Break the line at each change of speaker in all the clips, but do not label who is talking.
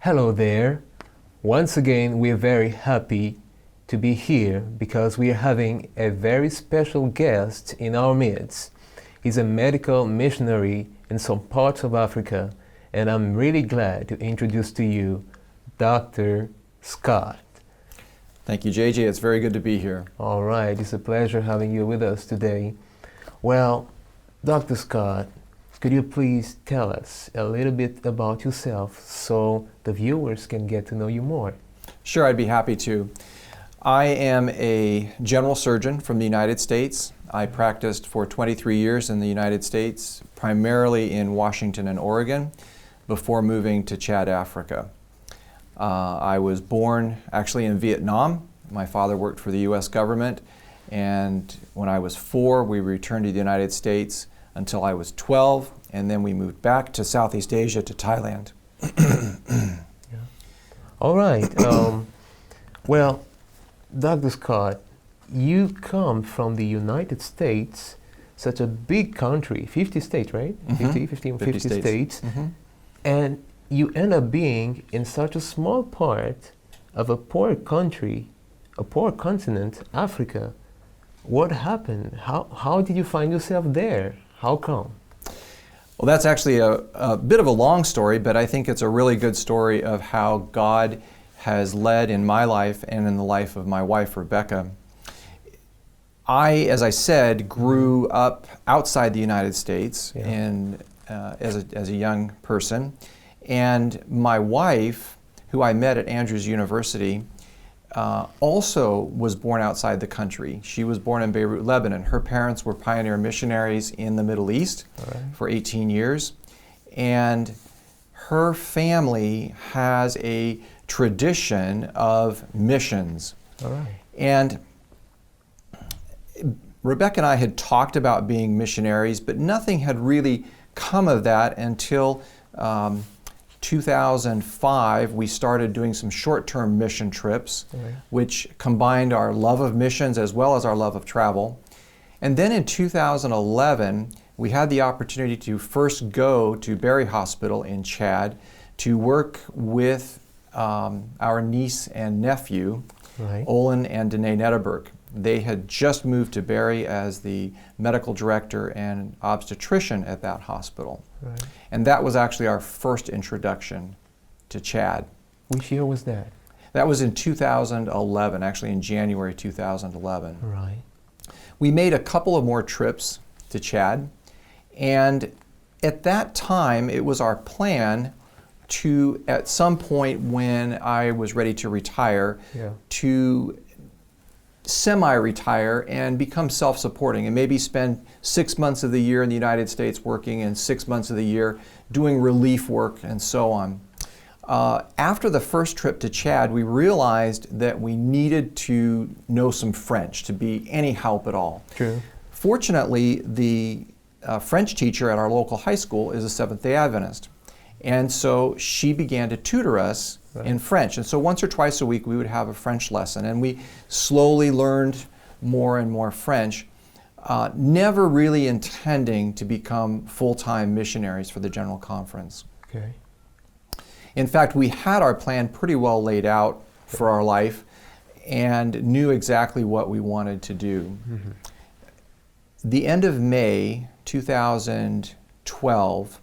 Hello there. Once again, we are very happy to be here because we are having a very special guest in our midst. He's a medical missionary in some parts of Africa, and I'm really glad to introduce to you Dr. Scott.
Thank you, JJ. It's very good to be here.
All right, it's a pleasure having you with us today. Well, Dr. Scott, could you please tell us a little bit about yourself so the viewers can get to know you more?
Sure, I'd be happy to. I am a general surgeon from the United States. I practiced for 23 years in the United States, primarily in Washington and Oregon, before moving to Chad, Africa. I was born actually in Vietnam. My father worked for the U.S. government, and when I was 4, we returned to the United States until I was 12, and then we moved back to Southeast Asia, to Thailand.
Yeah. All right. Well, Dr. Scott, you come from the United States, such a big country, 50 states, right?
Mm-hmm.
50 states.
Mm-hmm.
And you end up being in such a small part of a poor country, a poor continent, Africa. What happened? How did you find yourself there? How come?
Well, that's actually a bit of a long story, but I think it's a really good story of how God has led in my life and in the life of my wife, Rebecca. As I said, grew up outside the United States as a young person. And my wife, who I met at Andrews University, also was born outside the country. She was born in Beirut, Lebanon. Her parents were pioneer missionaries in the Middle East for 18 years. And her family has a tradition of missions. And Rebecca and I had talked about being missionaries, but nothing had really come of that until 2005, we started doing some short-term mission trips, which combined our love of missions as well as our love of travel. And then in 2011, we had the opportunity to first go to Berry Hospital in Chad to work with our niece and nephew, Olin and Danae Netterberg. They had just moved to Berry as the medical director and obstetrician at that hospital. And that was actually our first introduction to Chad.
Which year was that?
That was in 2011, actually in January 2011.
Right.
We made a couple of more trips to Chad, and at that time it was our plan to, at some point when I was ready to retire, to semi-retire and become self-supporting and maybe spend 6 months of the year in the United States working and 6 months of the year doing relief work and so on. After the first trip to Chad, we realized that we needed to know some French to be any help at all.
True.
Fortunately, the French teacher at our local high school is a Seventh-day Adventist. And so she began to tutor us in French. And so once or twice a week we would have a French lesson, and we slowly learned more and more French, never really intending to become full-time missionaries for the General Conference.
Okay.
In fact, we had our plan pretty well laid out for our life and knew exactly what we wanted to do. The end of May 2012,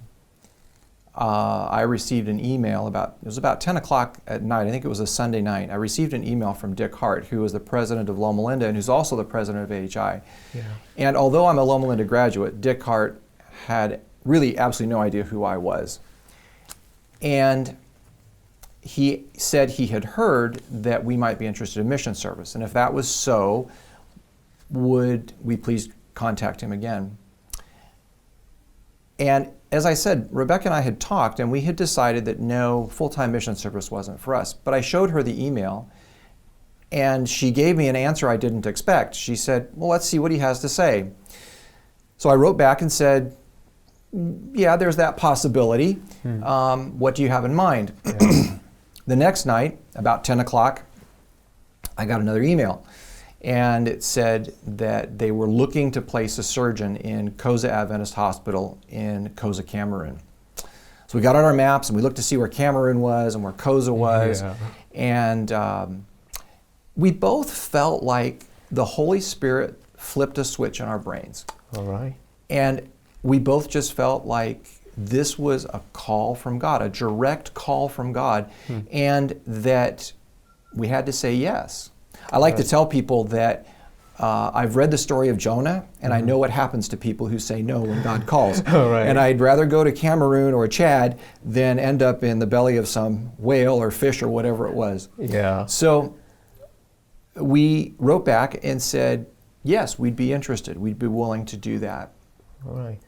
I received an email it was about 10 o'clock at night, I think it was a Sunday night. I received an email from Dick Hart, who was the president of Loma Linda and who's also the president of AHI. And although I'm a Loma Linda graduate, Dick Hart had really absolutely no idea who I was. And he said he had heard that we might be interested in mission service, and if that was so, would we please contact him again. And as I said, Rebecca and I had talked, and we had decided that no, full-time mission service wasn't for us. But I showed her the email, and she gave me an answer I didn't expect. She said, well, let's see what he has to say. So I wrote back and said, yeah, there's that possibility. What do you have in mind? The next night, about 10 o'clock, I got another email. And it said that they were looking to place a surgeon in Koza Adventist Hospital in Koza, Cameroon. So So we got on our maps and we looked to see where Cameroon was and where Koza was.
Yeah.
And we both felt like the Holy Spirit flipped a switch in our brains.
All right.
And we both just felt like this was a call from God, a direct call from God, and that we had to say yes. I like to tell people that I've read the story of Jonah, and I know what happens to people who say no when God calls.
All right.
And I'd rather go to Cameroon or Chad than end up in the belly of some whale or fish or whatever it was.
Yeah.
So we wrote back and said, yes, we'd be interested. We'd be willing to do that.
All right.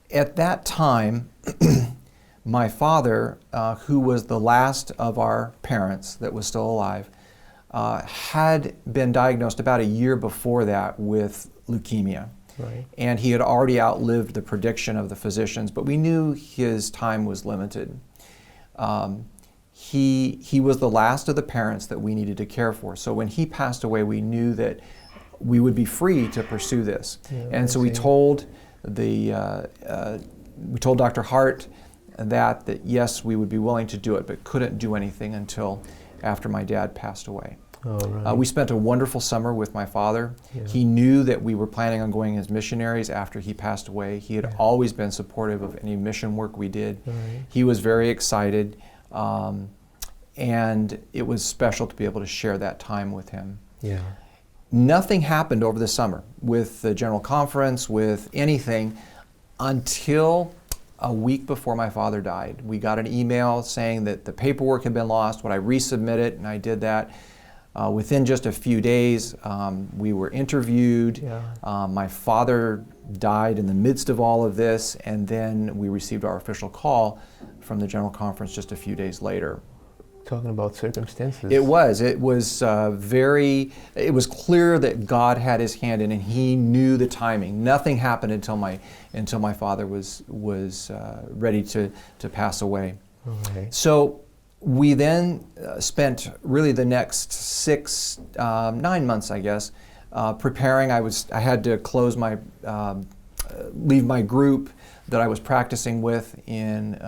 At that time, my father, who was the last of our parents that was still alive, had been diagnosed about a year before that with leukemia.
Right.
And he had already outlived the prediction of the physicians, but we knew his time was limited. He was the last of the parents that we needed to care for. So when he passed away, we knew that we would be free to pursue this.
Yeah,
and so we told Dr. Hart that yes, we would be willing to do it, but couldn't do anything until after my dad passed away.
All right.
We spent a wonderful summer with my father.
Yeah.
He knew that we were planning on going as missionaries after he passed away. He had always been supportive of any mission work we did.
Right.
He was very excited, and it was special to be able to share that time with him.
Yeah.
Nothing happened over the summer with the General Conference, with anything, until a week before my father died. We got an email saying that the paperwork had been lost. Would I resubmit it? And I did that. Within just a few days, we were interviewed.
Yeah.
My father died in the midst of all of this, and then we received our official call from the General Conference just a few days later.
Talking about circumstances.
It was clear that God had his hand in, and he knew the timing. Nothing happened until my father was ready to pass away.
Okay.
So we then spent really the next 9 months, I guess, preparing. I had to close leave my group that I was practicing with in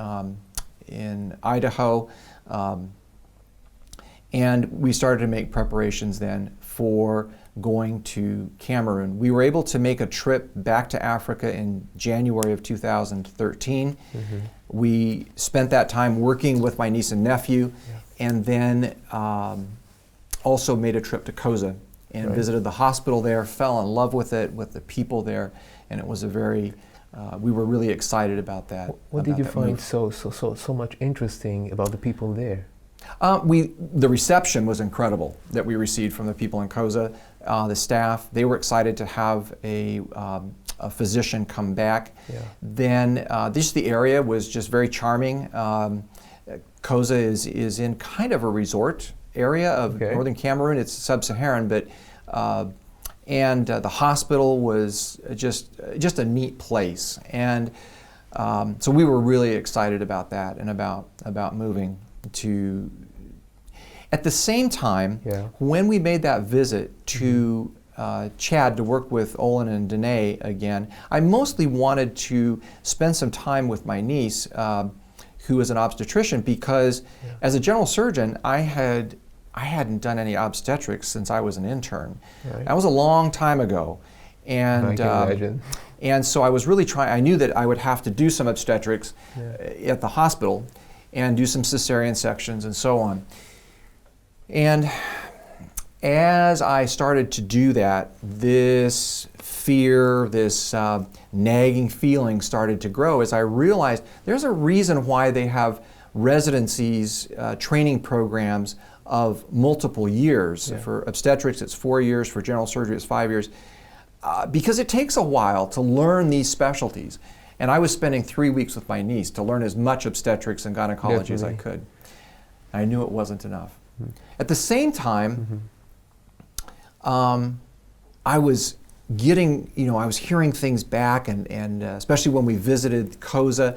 Idaho. And we started to make preparations then for going to Cameroon. We were able to make a trip back to Africa in January of 2013.
Mm-hmm.
We spent that time working with my niece and nephew, and then also made a trip to Koza and visited the hospital there, fell in love with it, with the people there, and it was we were really excited about that.
What did you find so much interesting about the people there?
The reception was incredible that we received from the people in Koza. The staff, they were excited to have a physician come back.
Yeah.
Then just the area was just very charming. Koza is in kind of a resort area of northern Cameroon. It's sub-Saharan, but the hospital was just a neat place. And so we were really excited about that and about moving to. At the same time, when we made that visit to Chad to work with Olin and Danae again, I mostly wanted to spend some time with my niece, who is an obstetrician, because as a general surgeon, I hadn't done any obstetrics since I was an intern. Right. That was a long time ago, and
I can imagine.
And so I was really trying. I knew that I would have to do some obstetrics at the hospital, and do some cesarean sections and so on. And as I started to do that, this fear, this nagging feeling started to grow as I realized there's a reason why they have residencies, training programs of multiple years. For obstetrics, it's 4 years. For general surgery, it's 5 years. Because it takes a while to learn these specialties. And I was spending 3 weeks with my niece to learn as much obstetrics and gynecology as I could. I knew it wasn't enough. At the same time, I was getting, I was hearing things back, and especially when we visited Koza,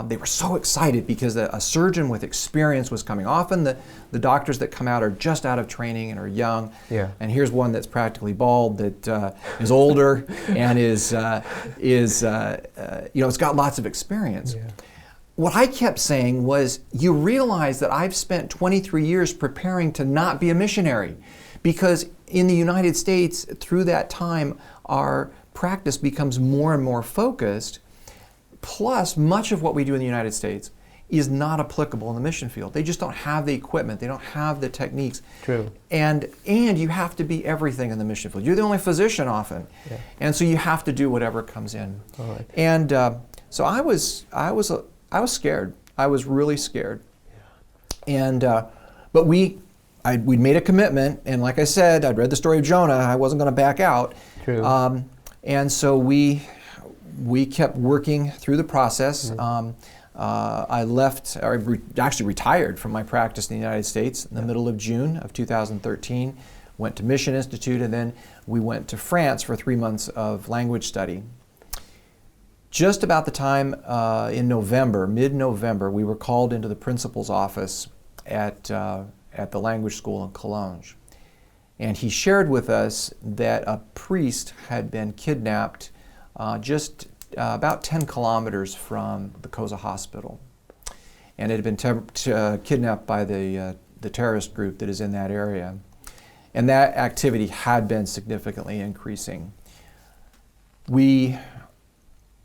they were so excited because a surgeon with experience was coming. Often the doctors that come out are just out of training and are young. Yeah. And here's one that's practically bald that is older and it's got lots of experience. Yeah. what I kept saying was, you realize that I've spent 23 years preparing to not be a missionary, because in the United States, through that time, our practice becomes more and more focused. Plus, much of what we do in the United States is not applicable in the mission field. They just don't have the equipment. They don't have the techniques.
True.
And you have to be everything in the mission field. You're the only physician often.
Yeah.
And so you have to do whatever comes in.
All right.
And so I was scared. I was really scared. Yeah. And but we'd made a commitment, and like I said, I'd read the story of Jonah. I wasn't going to back out.
True.
And so we kept working through the process. Mm-hmm. I left, or actually retired from my practice in the United States in the middle of June of 2013, went to Mission Institute, and then we went to France for 3 months of language study. Just about the time in November, mid-November, we were called into the principal's office at the language school in Cologne. And he shared with us that a priest had been kidnapped just about 10 kilometers from the Koza hospital. And it had been kidnapped by the terrorist group that is in that area. And that activity had been significantly increasing. We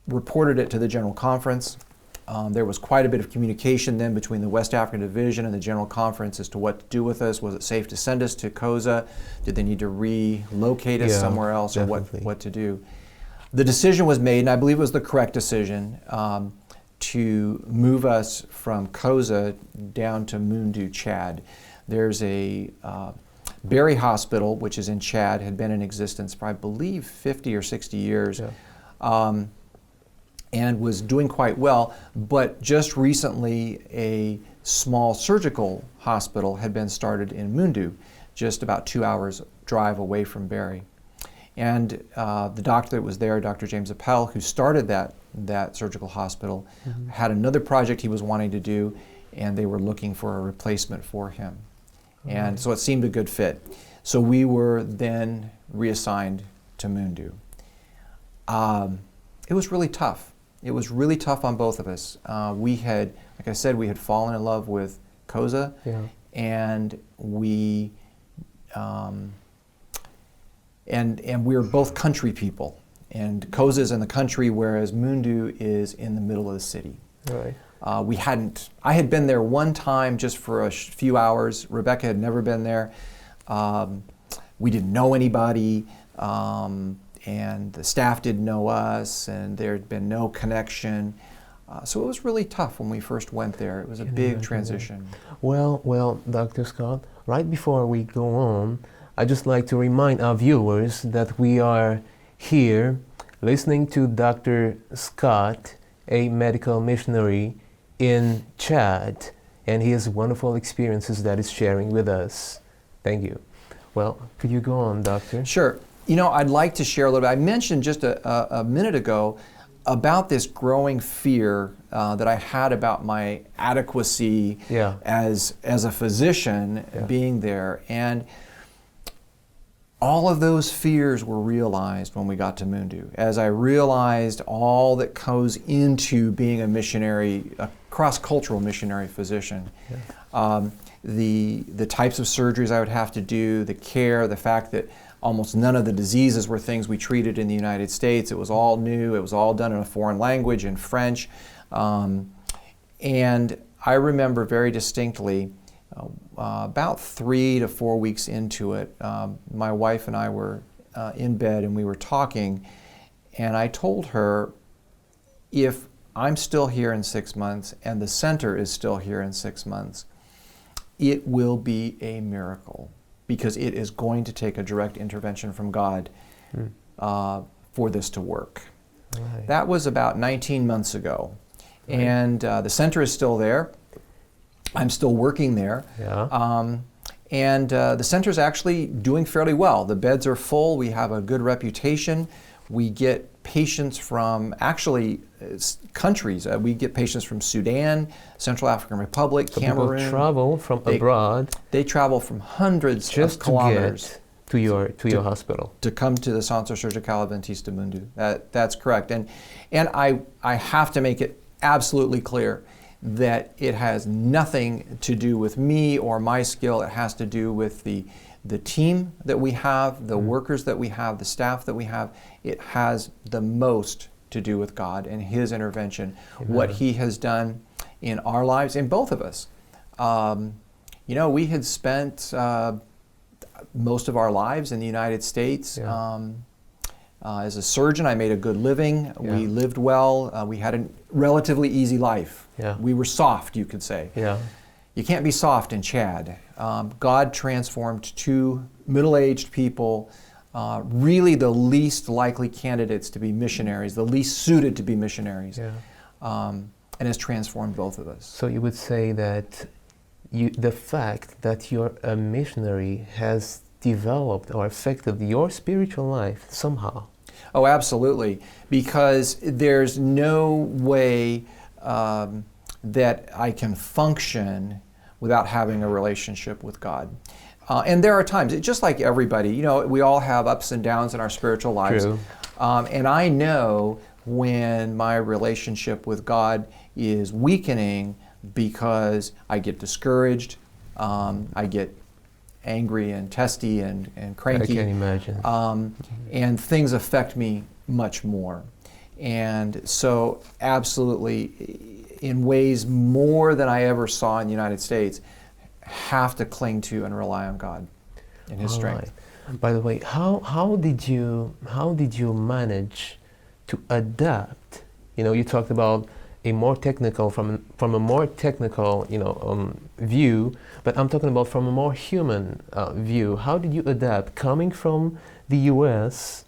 reported it to the General Conference. There was quite a bit of communication then between the West African Division and the General Conference as to what to do with us. Was it safe to send us to Koza? Did they need to relocate us somewhere else,
definitely.
or what to do? The decision was made, and I believe it was the correct decision, to move us from Koza down to Moundou, Chad. There's a Berry Hospital, which is in Chad, had been in existence for, I believe, 50 or 60 years. Yeah. And was doing quite well, but just recently a small surgical hospital had been started in Moundou, just about 2 hours drive away from Berry. And the doctor that was there, Dr. James Appel, who started that surgical hospital, mm-hmm. had another project he was wanting to do, and they were looking for a replacement for him. Mm-hmm. And so it seemed a good fit. So we were then reassigned to Moundou. It was really tough. It was really tough on both of us. We had, like I said, we had fallen in love with Koza, yeah. and we were both country people. And Koza is in the country, whereas Moundou is in the middle of the city.
Right.
I had been there one time just for a few hours. Rebecca had never been there. We didn't know anybody. And the staff didn't know us, and there had been no connection. So it was really tough when we first went there. It was a big transition.
Well, Dr. Scott, right before we go on, I'd just like to remind our viewers that we are here listening to Dr. Scott, a medical missionary in Chad, and his wonderful experiences that he's sharing with us. Thank you. Well, could you go on, Doctor?
Sure. You know, I'd like to share a little bit. I mentioned just a minute ago about this growing fear that I had about my adequacy as a physician being there. And all of those fears were realized when we got to Moundou. As I realized all that goes into being a missionary, a cross-cultural missionary physician. Yeah. The types of surgeries I would have to do, the care, the fact that almost none of the diseases were things we treated in the United States. It was all new. It was all done in a foreign language, in French. And I remember very distinctly, about 3 to 4 weeks into it, my wife and I were in bed and we were talking, and I told her, if I'm still here in 6 months and the center is still here in 6 months, it will be a miracle, because it is going to take a direct intervention from God for this to work. Right. That was about 19 months ago. Right. And the center is still there. I'm still working there. Yeah. And the center is actually doing fairly well. The beds are full. We have a good reputation. We get patients from countries. We get patients from Sudan, Central African Republic, Cameroon.
People travel from abroad.
They travel from hundreds of kilometers
to your hospital
to come to the Centre Surgical Adventist de Moundou. That's correct. And I have to make it absolutely clear. that it has nothing to do with me or my skill. It has to do with the team that we have, the workers that we have, the staff that we have. It has the most to do with God and His intervention, what He has done in our lives, in both of us. We had spent most of our lives in the United States. As a surgeon, I made a good living. We lived well. We had a relatively easy life. We were soft, you could say. You can't be soft in Chad. God transformed two middle-aged people, really the least likely candidates to be missionaries, the least suited to be missionaries, and has transformed both of us.
So you would say that the fact that you're a missionary has developed or affected your spiritual life somehow.
Oh, absolutely. Because there's no way that I can function without having a relationship with God. And there are times, just like everybody, we all have ups and downs in our spiritual lives.
True.
And I know when my relationship with God is weakening because I get discouraged, I get angry and testy and cranky.
I can imagine.
And things affect me much more. And so absolutely, in ways more than I ever saw in the United States, have to cling to and rely on God and His strength.
Right. By the way, how did you manage to adapt? You talked about a more technical from a more technical view, but I'm talking about from a more human view. How did you adapt coming from the U.S.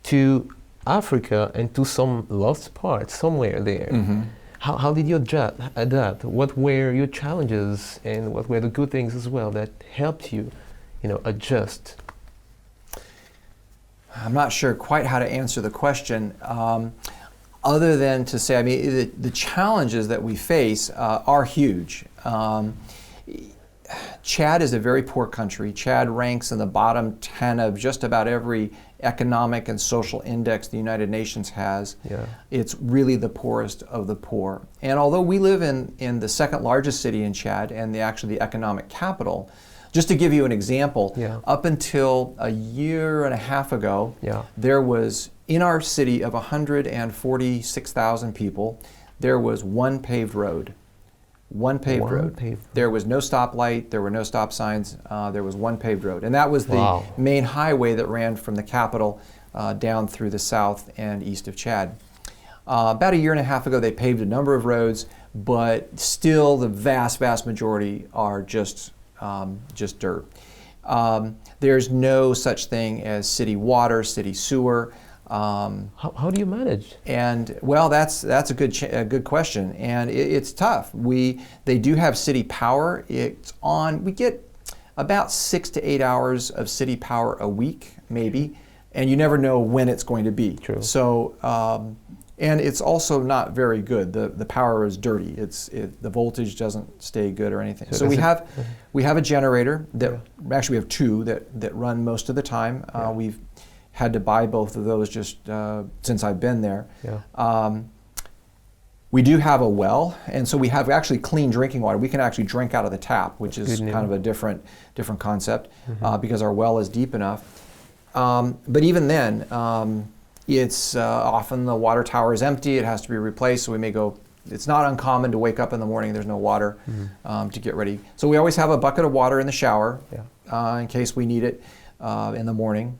to Africa and to some lost parts somewhere there? Mm-hmm. How did you adapt? What were your challenges and what were the good things as well that helped you, adjust?
I'm not sure quite how to answer the question, other than to say, the challenges that we face are huge. Chad is a very poor country. Chad ranks in the bottom 10 of just about every economic and social index the United Nations has. It's really the poorest of the poor. And although we live in the second largest city in Chad and actually the economic capital, just to give you an example, up until a year and a half ago, there was, in our city of 146,000 people, there was one paved road. One paved road. There was no stoplight, there were no stop signs, there was one paved road. And that was the main highway that ran from the capital down through the south and east of Chad. About a year and a half ago, they paved a number of roads, but still the vast majority are just dirt. There's no such thing as city water, city sewer.
How do you manage?
And well, that's a good question, and it's tough. They do have city power. We get about 6 to 8 hours of city power a week, maybe, and you never know when it's going to be.
True.
So, and it's also not very good. The power is dirty. The voltage doesn't stay good or anything. So we have a generator that actually we have two that run most of the time. We've had to buy both of those just since I've been there. We do have a well, and so we have actually clean drinking water. We can actually drink out of the tap, which is kind of a different concept, because our well is deep enough. But even then, it's often the water tower is empty. It has to be replaced, so we may go. It's not uncommon to wake up in the morning, there's no water to get ready. So we always have a bucket of water in the shower in case we need it in the morning.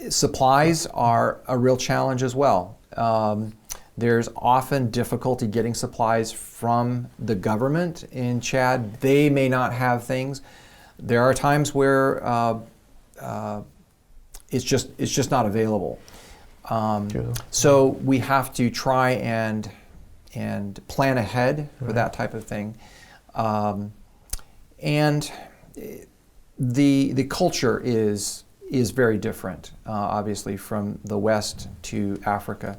Supplies are a real challenge as well. There's often difficulty getting supplies from the government in Chad. They may not have things. There are times where it's just not available. So we have to try and plan ahead for that type of thing. And the culture is very different, obviously, from the West to Africa.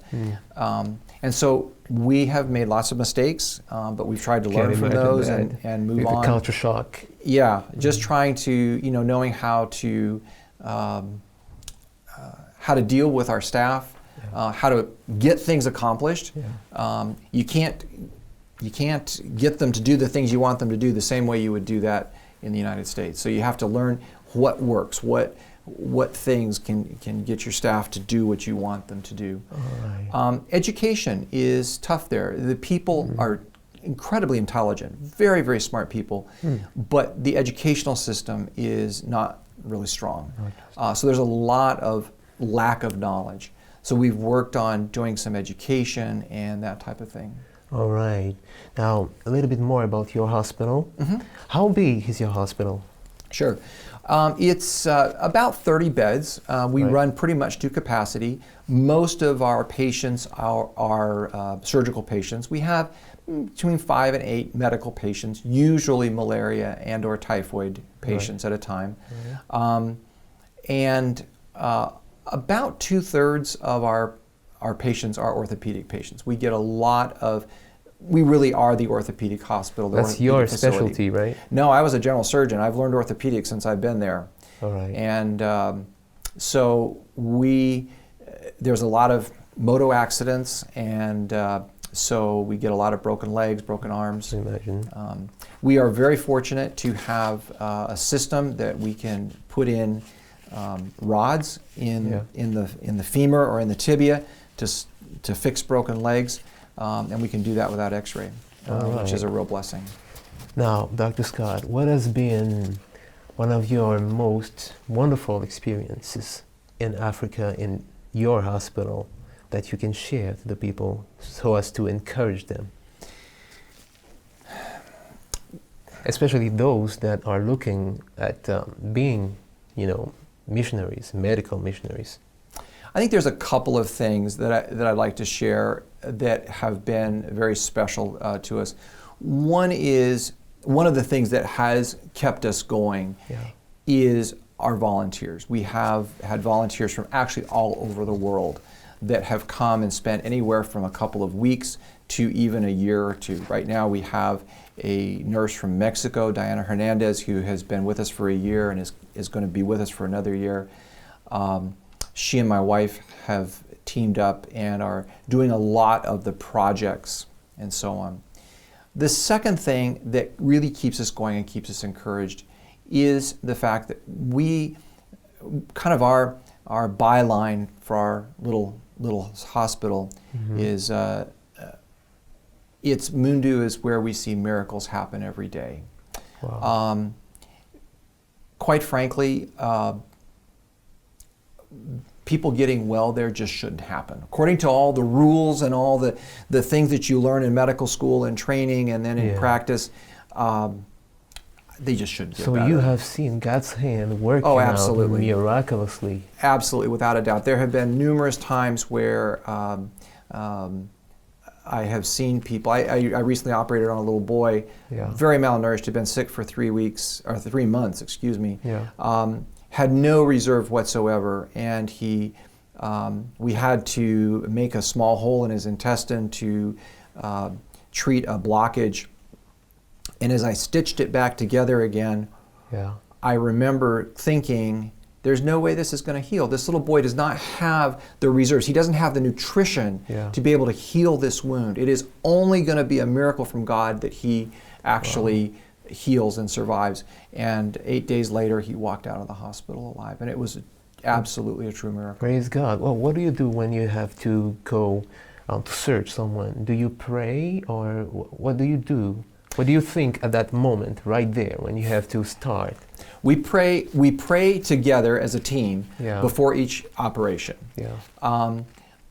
And so we have made lots of mistakes, but we've tried to learn from those and move on.
The culture shock.
Yeah, just trying to, knowing how to deal with our staff, how to get things accomplished.
Yeah.
You can't get them to do the things you want them to do the same way you would do that in the United States. So you have to learn what works, what things can get your staff to do what you want them to do.
All right.
Education is tough there. The people are incredibly intelligent, very, very smart people, but the educational system is not really strong. So there's a lot of lack of knowledge. So we've worked on doing some education and that type of thing.
All right. Now, a little bit more about your hospital. How big is your hospital?
Sure. It's about 30 beds. We
Right.
run pretty much to capacity. Most of our patients are surgical patients. We have between 5 and 8 medical patients, usually malaria and or typhoid patients at a time. And about 2/3 of our patients are orthopedic patients. We get a lot of, we really are the orthopedic hospital. The
That's your
orthopedic facility.
specialty, right?
No, I was a general surgeon. I've learned orthopedics since I've been there.
All right.
And so there's a lot of moto accidents, and so we get a lot of broken legs, broken arms.
I imagine.
We are very fortunate to have a system that we can put in rods in the femur or in the tibia to fix broken legs, and we can do that without X-ray, which is a real blessing.
Now, Dr. Scott, what has been one of your most wonderful experiences in Africa in your hospital that you can share to the people so as to encourage them? Especially those that are looking at being, missionaries, medical missionaries.
I think there's a couple of things that I'd like to share that have been very special to us. One of the things that has kept us going is our volunteers. We have had volunteers from actually all over the world that have come and spent anywhere from a couple of weeks to even a year or two. Right now we have a nurse from Mexico, Diana Hernandez, who has been with us for a year and is going to be with us for another year. She and my wife have teamed up and are doing a lot of the projects and so on. The second thing that really keeps us going and keeps us encouraged is the fact that we, kind of our byline for our little hospital is, it's Moundou is where we see miracles happen every day.
Wow.
Quite frankly, people getting well there just shouldn't happen. According to all the rules and all the things that you learn in medical school and training and then in practice, they just shouldn't get better.
So you have seen God's hand working out miraculously.
Absolutely, without a doubt. There have been numerous times where I have seen people. I recently operated on a little boy, very malnourished, had been sick for 3 months, excuse me. Had no reserve whatsoever, and we had to make a small hole in his intestine to treat a blockage. And as I stitched it back together again, I remember thinking, there's no way this is going to heal. This little boy does not have the reserves. He doesn't have the nutrition to be able to heal this wound. It is only going to be a miracle from God that he actually heals and survives. And 8 days later, he walked out of the hospital alive. And it was absolutely a true miracle.
Praise God. Well, what do you do when you have to go to search someone? Do you pray, or what do you do? What do you think at that moment, right there, when you have to start?
We pray together as a team before each operation.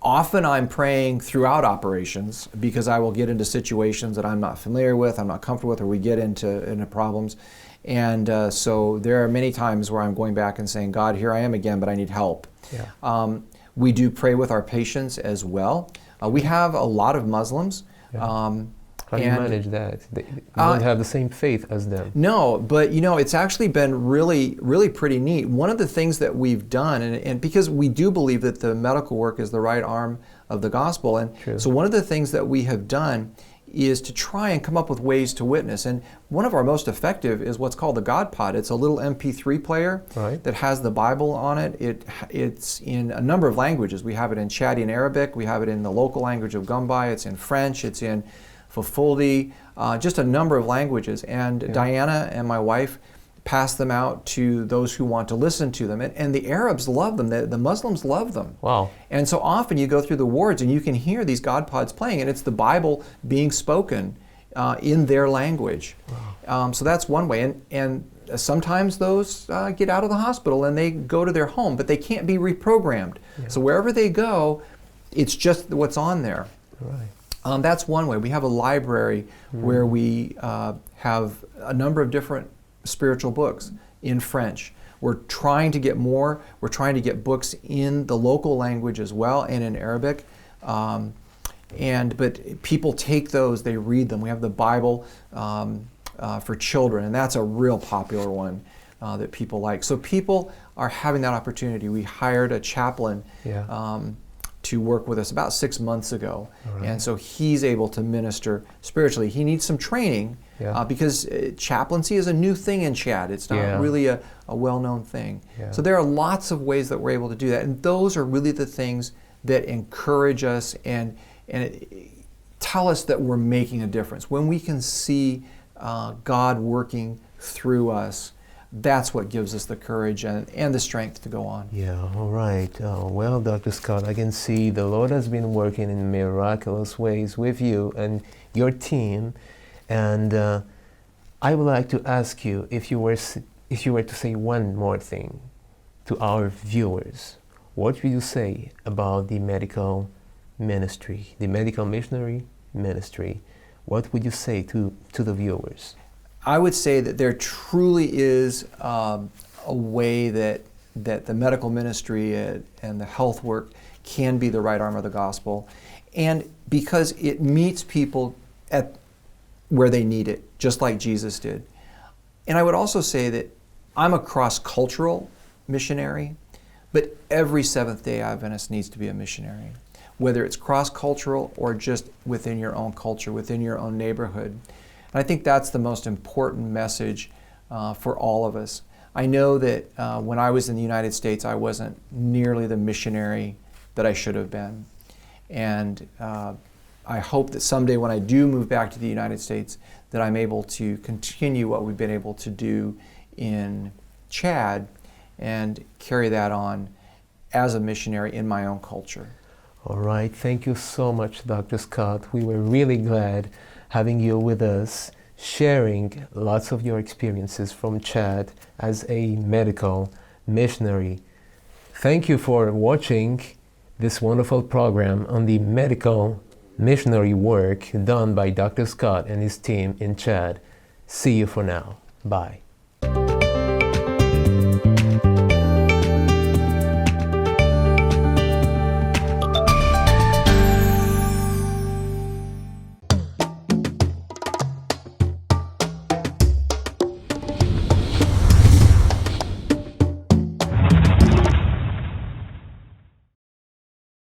Often I'm praying throughout operations because I will get into situations that I'm not familiar with, I'm not comfortable with, or we get into problems. And so there are many times where I'm going back and saying, God, here I am again, but I need help. We do pray with our patients as well. We have a lot of Muslims.
How do you manage that? You don't have the same faith as them.
No, but it's actually been really, really pretty neat. One of the things that we've done, and because we do believe that the medical work is the right arm of the gospel, and so one of the things that we have done is to try and come up with ways to witness. And one of our most effective is what's called the God Pod. It's a little MP3 player that has the Bible on it. It's in a number of languages. We have it in Chadi and Arabic. We have it in the local language of Gumbai. It's in French. It's in Fafuldi. Just a number of languages. And Diana and my wife pass them out to those who want to listen to them. And the Arabs love them. The Muslims love them.
Wow.
And so often you go through the wards and you can hear these God Pods playing, and it's the Bible being spoken in their language. Wow. So that's one way. And sometimes those get out of the hospital and they go to their home, but they can't be reprogrammed. Yeah. So wherever they go, it's just what's on there. Right. That's one way. We have a library where we have a number of different spiritual books in French. We're trying to get more. We're trying to get books in the local language as well and in Arabic. But people take those, they read them. We have the Bible for children, and that's a real popular one that people like. So people are having that opportunity. We hired a chaplain to work with us about 6 months ago. Right. And so he's able to minister spiritually. He needs some training because chaplaincy is a new thing in Chad. It's not really a well-known thing. Yeah. So there are lots of ways that we're able to do that. And those are really the things that encourage us and tell us that we're making a difference. When we can see God working through us, that's what gives us the courage and the strength to go on.
Yeah, all right. Well, Dr. Scott, I can see the Lord has been working in miraculous ways with you and your team. And I would like to ask you if you were to say one more thing to our viewers, what would you say about the medical ministry, the medical missionary ministry? What would you say to the viewers?
I would say that there truly is a way that the medical ministry and the health work can be the right arm of the gospel, and because it meets people at where they need it, just like Jesus did. And I would also say that I'm a cross-cultural missionary, but every Seventh-day Adventist needs to be a missionary, whether it's cross-cultural or just within your own culture, within your own neighborhood. And I think that's the most important message for all of us. I know that when I was in the United States, I wasn't nearly the missionary that I should have been. And I hope that someday when I do move back to the United States, that I'm able to continue what we've been able to do in Chad and carry that on as a missionary in my own culture.
All right. Thank you so much, Dr. Scott. We were really glad having you with us, sharing lots of your experiences from Chad as a medical missionary. Thank you for watching this wonderful program on the medical missionary work done by Dr. Scott and his team in Chad. See you for now. Bye.